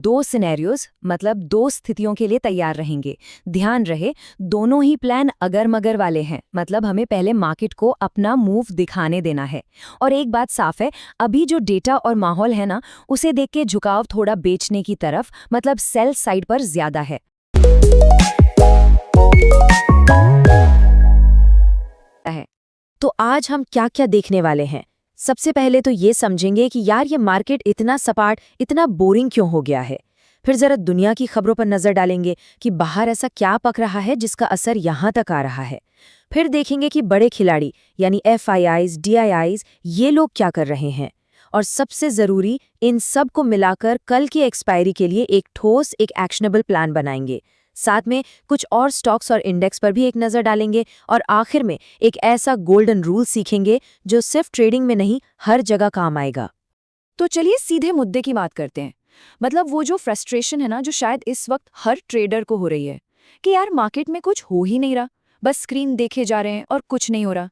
दो सिनेरियोज मतलब दो स्थितियों के लिए तैयार रहेंगे। ध्यान रहे, दोनों ही प्लान अगर मगर वाले हैं, मतलब हमें पहले मार्केट को अपना मूव दिखाने देना है। और एक बात साफ है, अभी जो डेटा और माहौल है ना, उसे देख के झुकाव थोड़ा बेचने की तरफ, मतलब सेल साइड पर ज्यादा है। तो आज हम क्या क्या देखने वाले हैं? सबसे पहले तो ये समझेंगे कि यार ये मार्केट इतना सपाट, इतना बोरिंग क्यों हो गया है। फिर जरा दुनिया की खबरों पर नजर डालेंगे कि बाहर ऐसा क्या पक रहा है जिसका असर यहाँ तक आ रहा है। फिर देखेंगे कि बड़े खिलाड़ी यानी FIIs, DIIs ये लोग क्या कर रहे हैं। और सबसे जरूरी, इन सब को मिलाकर कल की एक्सपायरी के लिए एक ठोस, एक एक्शनेबल प्लान बनाएंगे। साथ में कुछ और स्टॉक्स और इंडेक्स पर भी एक नज़र डालेंगे और आखिर में एक ऐसा गोल्डन रूल सीखेंगे जो सिर्फ ट्रेडिंग में नहीं, हर जगह काम आएगा। तो चलिए सीधे मुद्दे की बात करते हैं। मतलब वो जो फ्रस्ट्रेशन है ना, जो शायद इस वक्त हर ट्रेडर को हो रही है कि यार मार्केट में कुछ हो ही नहीं रहा, बस स्क्रीन देखे जा रहे हैं और कुछ नहीं हो रहा।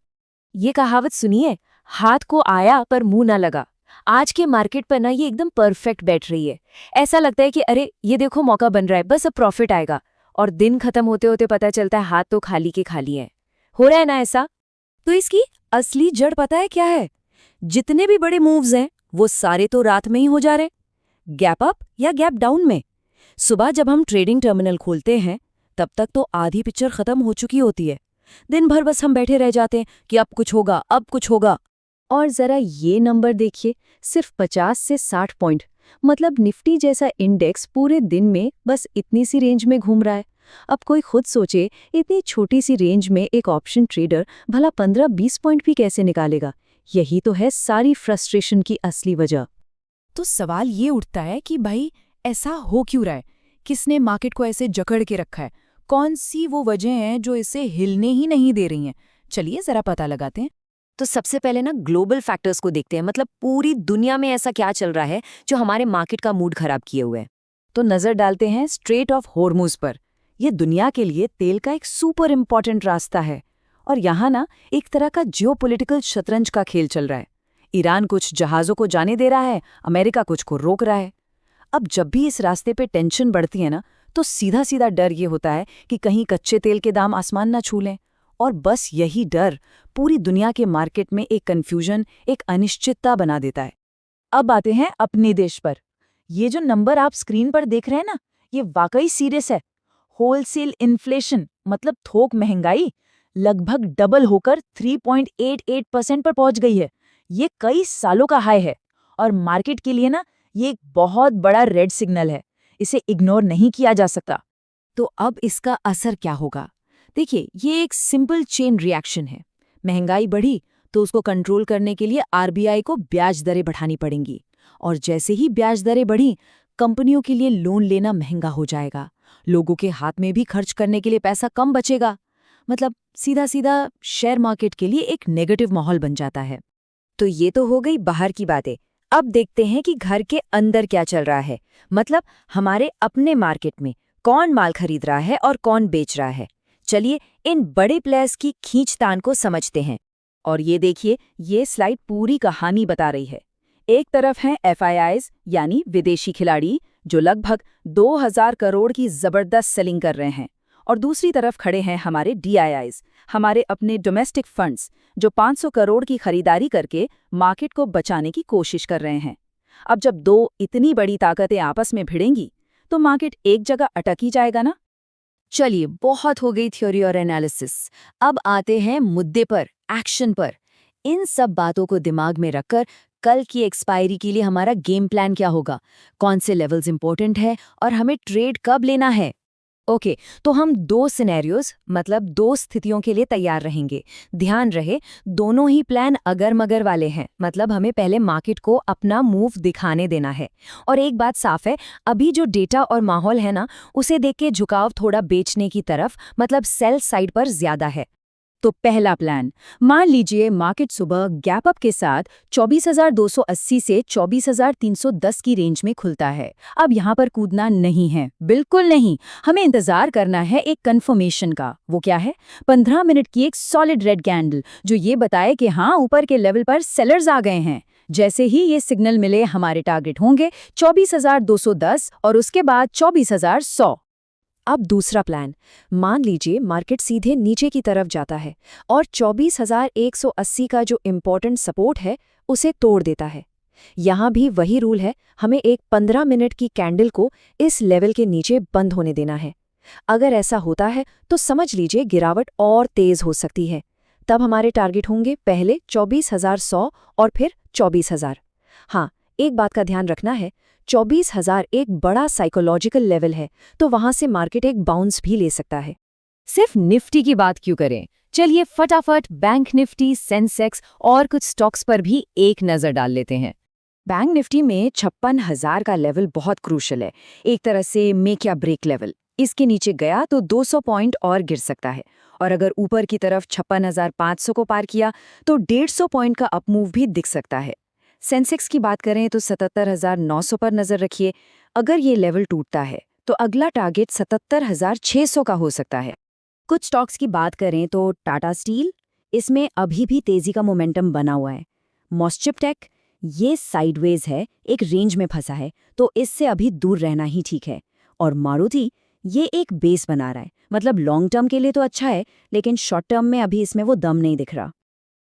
ये कहावत सुनिए, हाथ को आया पर मुंह ना लगा। आज के मार्केट पर ना ये एकदम परफेक्ट बैठ रही है। ऐसा लगता है कि अरे ये देखो मौका बन रहा है, बस अब प्रॉफिट आएगा। और दिन खत्म होते होते पता चलता है हाथ तो खाली के खाली है। हो रहा है ना ऐसा? तो इसकी असली जड़ पता है क्या है? जितने भी बड़े मूव्स हैं वो सारे तो रात में ही हो जा रहे, गैप अप या गैप डाउन में। सुबह जब हम ट्रेडिंग टर्मिनल खोलते हैं तब तक तो आधी पिक्चर खत्म हो चुकी होती है। दिन भर बस हम बैठे रह जाते हैं कि अब कुछ होगा, अब कुछ होगा। और जरा ये नंबर देखिए, सिर्फ 50 से 60 पॉइंट, मतलब निफ्टी जैसा इंडेक्स पूरे दिन में बस इतनी सी रेंज में घूम रहा है। अब कोई खुद सोचे, इतनी छोटी सी रेंज में एक ऑप्शन ट्रेडर भला 15-20 पॉइंट भी कैसे निकालेगा? यही तो है सारी फ्रस्ट्रेशन की असली वजह। तो सवाल ये उठता है कि भाई ऐसा हो क्यों रहा है? किसने मार्केट को ऐसे जकड़ के रखा है? कौन सी वो वजह हैं जो इसे हिलने ही नहीं दे रही हैं? चलिए जरा पता लगाते हैं। तो सबसे पहले ना ग्लोबल फैक्टर्स को देखते हैं, मतलब पूरी दुनिया में ऐसा क्या चल रहा है जो हमारे मार्केट का मूड खराब किए हुए है। तो नजर डालते हैं स्ट्रेट ऑफ हॉर्मुज पर। यह दुनिया के लिए तेल का एक सुपर इम्पॉर्टेंट रास्ता है। और यहाँ ना एक तरह का जियोपॉलिटिकल शतरंज का खेल चल रहा है। ईरान कुछ जहाज़ों को जाने दे रहा है, अमेरिका कुछ को रोक रहा है। अब जब भी इस रास्ते पे टेंशन बढ़ती है ना, तो सीधा सीधा डर ये होता है कि कहीं कच्चे तेल के दाम आसमान ना छू लें। और बस यही डर पूरी दुनिया के मार्केट में एक कन्फ्यूजन, एक अनिश्चितता बना देता है। अब आते हैं अपने देश पर। ये जो नंबर आप स्क्रीन पर देख रहे हैं ना, ये वाकई सीरियस है। होलसेल इन्फ्लेशन मतलब थोक महंगाई लगभग डबल होकर 3.88% पर पहुंच गई है। ये कई सालों का हाई है और मार्केट के लिए ना ये एक बहुत बड़ा रेड सिग्नल है। इसे इग्नोर नहीं किया जा सकता। तो अब इसका असर क्या होगा? देखिए, ये एक सिंपल चेन रिएक्शन है। महंगाई बढ़ी तो उसको कंट्रोल करने के लिए RBI को ब्याज दरें बढ़ानी पड़ेंगी। और जैसे ही ब्याज दरें बढ़ी, कंपनियों के लिए लोन लेना महंगा हो जाएगा। लोगों के हाथ में भी खर्च करने के लिए पैसा कम बचेगा। मतलब सीधा सीधा शेयर मार्केट के लिए एक नेगेटिव माहौल बन जाता है। तो ये तो हो गई बाहर की बातें। अब देखते हैं कि घर के अंदर क्या चल रहा है। मतलब हमारे अपने मार्केट में कौन माल खरीद रहा है और कौन बेच रहा है। चलिए इन बड़े प्लेयर्स की खींचतान को समझते हैं। और ये देखिए, ये स्लाइड पूरी कहानी बता रही है। एक तरफ हैं FIIs यानी विदेशी खिलाड़ी जो लगभग 2000 करोड़ की जबरदस्त सेलिंग कर रहे हैं। और दूसरी तरफ खड़े हैं हमारे DIIs, हमारे अपने डोमेस्टिक फंड्स जो 500 करोड़ की खरीदारी करके मार्केट को बचाने की कोशिश कर रहे हैं। अब जब दो इतनी बड़ी ताकतें आपस में भिड़ेंगी तो मार्केट एक जगह अटक ही जाएगा ना। चलिए, बहुत हो गई थ्योरी और एनालिसिस। अब आते हैं मुद्दे पर, एक्शन पर। इन सब बातों को दिमाग में रखकर कल की एक्सपायरी के लिए हमारा गेम प्लान क्या होगा, कौन से लेवल्स इंपॉर्टेंट है और हमें ट्रेड कब लेना है। ओके, तो हम दो सिनेरियोज मतलब दो स्थितियों के लिए तैयार रहेंगे। ध्यान रहे, दोनों ही प्लान अगर मगर वाले हैं, मतलब हमें पहले मार्केट को अपना मूव दिखाने देना है। और एक बात साफ है, अभी जो डेटा और माहौल है ना, उसे देख के झुकाव थोड़ा बेचने की तरफ, मतलब सेल साइड पर ज्यादा है। तो पहला प्लान, मान लीजिए मार्केट सुबह गैप अप के साथ 24,280 से 24,310 की रेंज में खुलता है। अब यहाँ पर कूदना नहीं है, बिल्कुल नहीं। हमें इंतजार करना है एक कंफर्मेशन का। वो क्या है? 15 मिनट की एक सॉलिड रेड कैंडल जो ये बताए कि हाँ, ऊपर के लेवल पर सेलर्स आ गए हैं। जैसे ही ये सिग्नल मिले हमारे टारगेट होंगे 24,210 और उसके बाद 24,100। अब दूसरा प्लान, मान लीजिए मार्केट सीधे नीचे की तरफ जाता है और 24,180 का जो इम्पोर्टेंट सपोर्ट है उसे तोड़ देता है। यहाँ भी वही रूल है, हमें एक 15 मिनट की कैंडल को इस लेवल के नीचे बंद होने देना है। अगर ऐसा होता है तो समझ लीजिए गिरावट और तेज हो सकती है। तब हमारे टारगेट होंगे पहले 24,100 और फिर 24,000। हाँ, एक बात का ध्यान रखना है, 24,000 एक बड़ा साइकोलॉजिकल लेवल है, तो वहां से मार्केट एक बाउंस भी ले सकता है। सिर्फ निफ्टी की बात क्यों करें, चलिए फटाफट बैंक निफ्टी, सेंसेक्स और कुछ स्टॉक्स पर भी एक नजर डाल लेते हैं। बैंक निफ्टी में 56,000 का लेवल बहुत क्रूशल है, एक तरह से मेक या ब्रेक लेवल। इसके नीचे गया तो 200 पॉइंट और गिर सकता है, और अगर ऊपर की तरफ 56,500 को पार किया तो 150 पॉइंट का अपमूव भी दिख सकता है। सेंसेक्स की बात करें तो 77,900 पर नजर रखिए। अगर ये लेवल टूटता है तो अगला टारगेट 77,600 का हो सकता है। कुछ स्टॉक्स की बात करें तो टाटा स्टील, इसमें अभी भी तेजी का मोमेंटम बना हुआ है। मॉस्चिपटेक, ये साइडवेज है, एक रेंज में फंसा है, तो इससे अभी दूर रहना ही ठीक है। और मारुति, ये एक बेस बना रहा है, मतलब लॉन्ग टर्म के लिए तो अच्छा है, लेकिन शॉर्ट टर्म में अभी इसमें वो दम नहीं दिख रहा।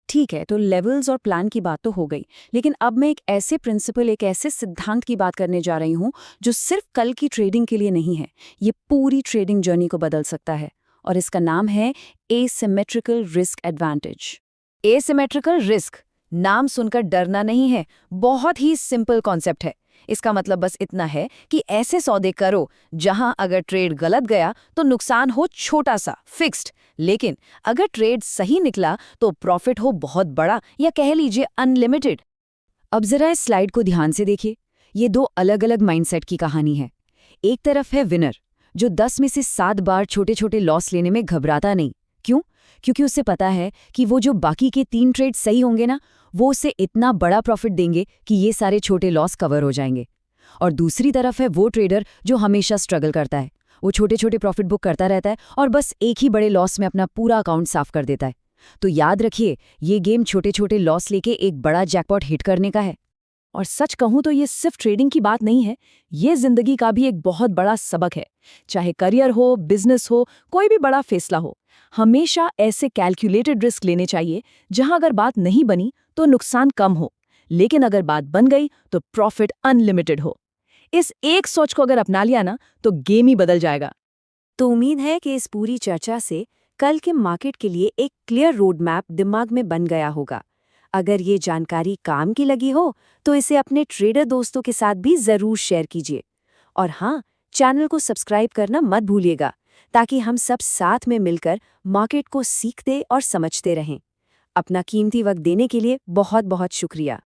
ठीक है, तो लेवल्स और प्लान की बात तो हो गई, लेकिन अब मैं एक ऐसे प्रिंसिपल, एक ऐसे सिद्धांत की बात करने जा रही हूँ जो सिर्फ कल की ट्रेडिंग के लिए नहीं है, ये पूरी ट्रेडिंग जर्नी को बदल सकता है। और इसका नाम है asymmetrical risk advantage. Asymmetrical risk, नाम सुनकर डरना नहीं है, बहुत ही सिंपल कॉन्सेप्ट है। इसका मतलब बस इतना है कि ऐसे सौदे करो जहां अगर ट्रेड गलत गया तो नुकसान हो छोटा सा, फिक्स्ड, लेकिन अगर ट्रेड सही निकला तो प्रॉफिट हो बहुत बड़ा, या कह लीजिए अनलिमिटेड। अब जरा इस स्लाइड को ध्यान से देखिए, ये दो अलग अलग माइंडसेट की कहानी है। एक तरफ है विनर, जो 10 में से 7 बार छोटे छोटे लॉस लेने में घबराता नहीं। क्यों? क्योंकि उसे पता है कि वो जो बाकी के 3 ट्रेड सही होंगे ना, वो उसे इतना बड़ा प्रॉफिट देंगे कि ये सारे छोटे लॉस कवर हो जाएंगे। और दूसरी तरफ है वो ट्रेडर जो हमेशा स्ट्रगल करता है, वो छोटे छोटे प्रॉफिट बुक करता रहता है और बस एक ही बड़े लॉस में अपना पूरा अकाउंट साफ कर देता है। तो याद रखिए, ये गेम छोटे छोटे लॉस लेके एक बड़ा जैकपॉट हिट करने का है। और सच कहूं तो ये सिर्फ ट्रेडिंग की बात नहीं है, ये जिंदगी का भी एक बहुत बड़ा सबक है। चाहे करियर हो, बिजनेस हो, कोई भी बड़ा फैसला हो, हमेशा ऐसे कैलकुलेटेड रिस्क लेने चाहिए जहां अगर बात नहीं बनी तो नुकसान कम हो, लेकिन अगर बात बन गई तो प्रॉफिट अनलिमिटेड हो। इस एक सोच को अगर अपना लिया ना तो गेम ही बदल जाएगा। तो उम्मीद है कि इस पूरी चर्चा से कल के मार्केट के लिए एक क्लियर रोड मैप दिमाग में बन गया होगा। अगर ये जानकारी काम की लगी हो तो इसे अपने ट्रेडर दोस्तों के साथ भी जरूर शेयर कीजिए। और हाँ, चैनल को सब्सक्राइब करना मत भूलिएगा, ताकि हम सब साथ में मिलकर मार्केट को सीखते और समझते रहें। अपना कीमती वक्त देने के लिए बहुत बहुत शुक्रिया।